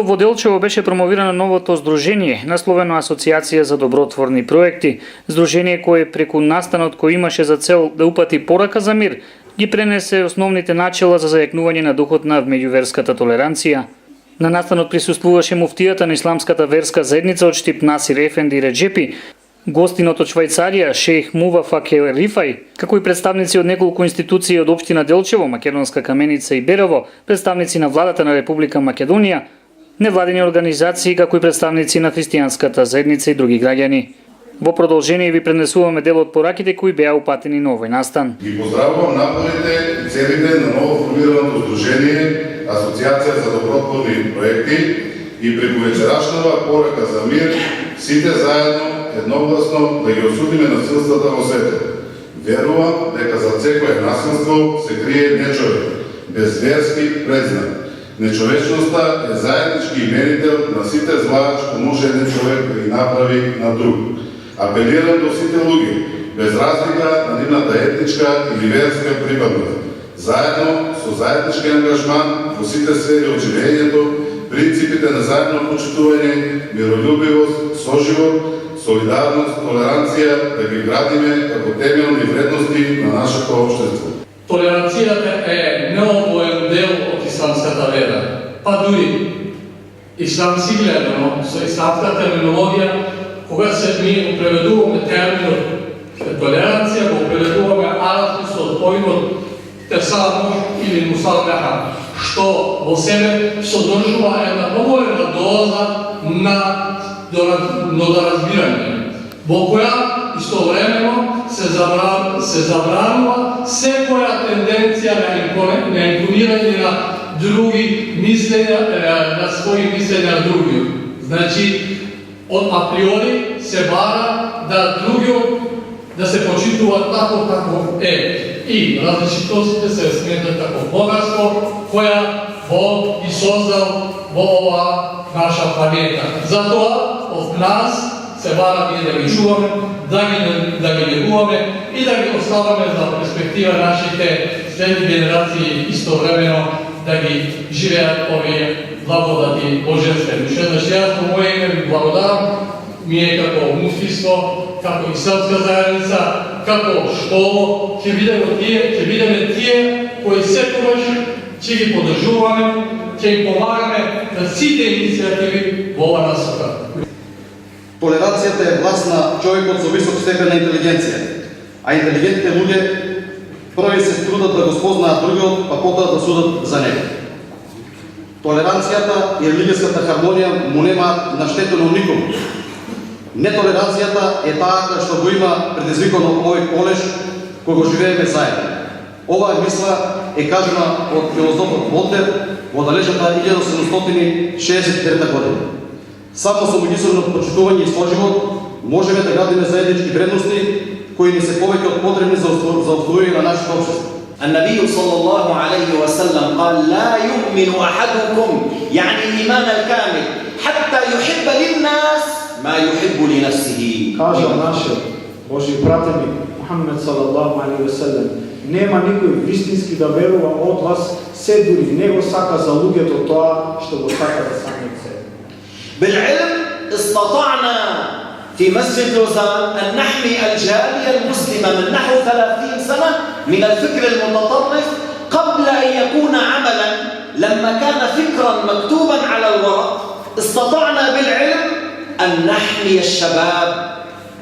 Во Делчево беше промовирано новото здружение, насловено Асоциација за добротворни проекти. Здружение кое преку настанот кој имаше за цел да упати порака за мир, ги пренесе основните начела за зајакнување на духот на меѓуверската толеранција. На настанот присуствуваше муфтијата на исламската верска заедница од Штип Насир Ефенди Реджепи, гостинот од Швајцарија шејх Мува Факе Рифај, како и представници од неколку институции од општина Делчево, Македонска Каменица и Берово, представници на владата на Република Македонија, невладени организации, како и представници на христијанската заедница и други граѓани. Во продолжение ви пренесуваме дел од пораките кои беа упатени на овој настан. Ги поздравувам напорите и целите на ново формираното здружение Асоциација за добротворни проекти и преку вечерашнава порака за мир, сите заедно едногласно да ги осудиме насилствата во светот. Верувам дека за секое насилство се крие нечовек, безверски предзнак. Нечовечноста е заеднички именител на сите зла што може еден човек да ги направи на друг. Апелирам до сите луѓе, без разлика на нивната етничка или верска припадност, заедно со заеднички ангажман во сите сфери од живењето, принципите на заедно почитување, миролюбивост, соживот, солидарност, толеранција, да ги градиме како темелни вредности на нашето општество. Толеранцијата е необоен дел од исламската вера. Па дури исламски гледано, со исламска терминологија, кога се ми преведуваме терминот толеранција, го преведуваме арапски со поимот тесамух или мусалмеха, што во себе содржува една помалена доза на разбирање, во која истовремено се забранува секоја тенденција на импонирање на други мислења, на своји мислења на други. Значи, од априори се бара да другиот да се почитува тако како е. И различитостите се сметат како богатство која Бог ги создал во ова наша планета. Затоа од нас се бара ние да ги чуваме, да ги негуваме и да ги оставаме за перспектива нашите следни генерации истовремено да ги живеат овие благодати божествени. Уште еднаш јас во моје име ви благодарам, ние како муфтиство, како исламска заедница, како школа, ќе бидеме тие кои секогаш ќе ги поддржуваме, ќе им помагаме на сите иницијативи во ова насока. Толеранцијата е власт на човекот со висок степен на интелигенција, а интелигентните луѓе први се трудат да го спознаат другиот, па потоа да судат за него. Толеранцијата и религијската хармонија му немаат наштетено никому. Нетолеранцијата е таа која што го има предизвикано овој колеж кој го живееме заедно. Оваа мисла е кажана од филозофот Волтер во далечната 1763 година. Само со меѓусебно почитување и соживот можеме да градиме заеднички вредности кои ни се повеќе од потребни за остварување на нашето општество. النبي صلى الله عليه وسلم قال لا يؤمن أحدكم يعني الإيمان الكامل حتى يحب للناس ما يحب لنفسه. Кажа нашиот Божи пратеник Мухамед салаллаху алейхи ве селем, нема никој вистински да верува од вас, се дури не го сака за луѓето тоа што го сака за самиот себе. بالعلم استطعنا في مسجد لوزان أن نحمي الجالية المسلمة من نحو 30 سنة من الفكر المتطرف قبل أن يكون عملا. لما كان فكرا مكتوبا على الورق استطعنا بالعلم أن نحمي الشباب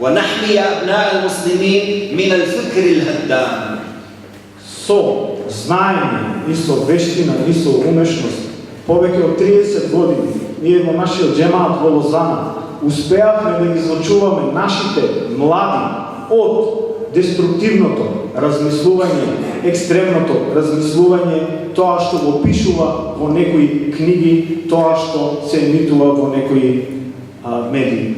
ونحمي أبناء المسلمين من الفكر الهدام. Со знаење и со вештина и со умешност, повеќе од 30 години, ние во нашиот џемаат во Лозана успеавме да ги излачуваме нашите млади од деструктивното размислување, екстремното размислување, тоа што го пишува во некои книги, тоа што се емитува во некои медии.